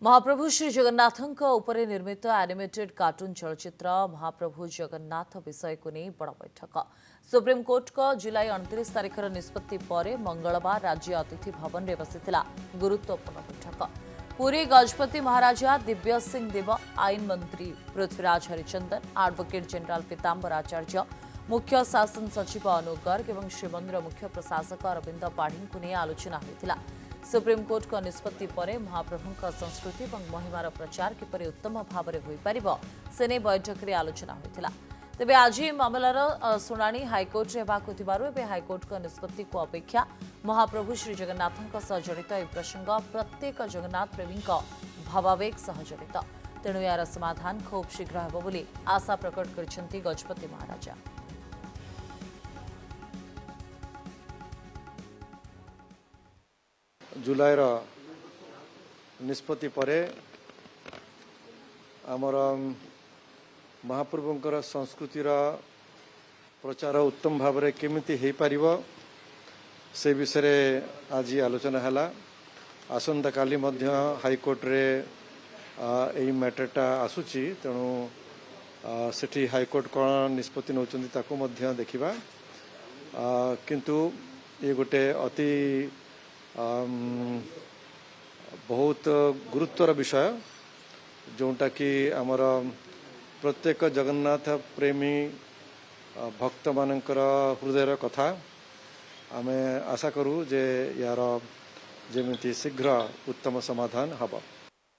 महाप्रभु श्री जगन्नाथଙ୍କ ଉପରେ ନିର୍ମିତ animated cartoon ଚଳଚ୍ଚିତ୍ର ମହାପ୍ରଭୁ ଜଗନ୍ନାଥ ବିଷୟକୁ ନେଇ ବଡ଼ ବୈଠକ। ସୁପ୍ରିମକୋର୍ଟଙ୍କ ଜୁଲାଇ 29 ତାରିଖର ନିଷ୍ପତ୍ତି ପରେ ମଙ୍ଗଳବାର ରାଜ୍ୟ ଅତିଥି ଭବନରେ ବସିଥିଲା ଗୁରୁତ୍ୱପୂର୍ଣ୍ଣ ବୈଠକ। ପୁରୀ ଗଜପତି ମହାରାଜା ଦିବ୍ୟ ସିଂ ଦେବ, ଆଇନ ମନ୍ତ୍ରୀ ପୃଥ୍ୱୀରାଜ ହରିଚନ୍ଦନ, ଆଡଭୋକେଟ୍ ଜେନେରାଲ ପୀତାମ୍ବର ଆଚାର୍ଯ୍ୟ, ମୁଖ୍ୟ ଶାସନ ସଚିବ ଅନୁପ ଗର୍ଗ ଏବଂ ଶ୍ରୀମନ୍ଦିର ମୁଖ୍ୟ ପ୍ରଶାସକ ଅରବିନ୍ଦ ପାଢ଼ୀଙ୍କୁ ନେଇ ଆଲୋଚନା ହୋଇଥିଲା। सुप्रीमकोर्ट निष्पत्ति पर महाप्रभु संस्कृति और महिमार प्रचार किपरि उत्तम भाव में हो पार से नहीं बैठक में आलोचना होता। तेज आज मामलार शुणाणी हाइकोर्ट में हाइकोर्ट निष्पत्ति को अपेक्षा महाप्रभु श्री जगन्नाथ जड़ित यह प्रसंग प्रत्येक जगन्नाथ प्रेमी भावावेग सह जड़ित, तेणु यार समाधान खूब शीघ्र होब आशा प्रकट कर गजपति महाराजा। जुलाई निष्पत्ति पर आमर महाप्रभुंकर संस्कृतिर प्रचार उत्तम भाव में केमिति हो पार से विषय आज आलोचना है। आसंता काली हाइकोर्ट रे यही मैटरटा आसूची, तेणु सेठी हाइकोर्ट कौन निष्पत्ति नौचंदी ताकू मध्य देखिबा। किंतु ये गोटे अति बहुत गुरुत्वर विषय जोटा कि आमर प्रत्येक जगन्नाथ प्रेमी भक्त मानकर हृदयर कथा आमे आशा करूँ जे यार जेमिति शीघ्र उत्तम समाधान हब।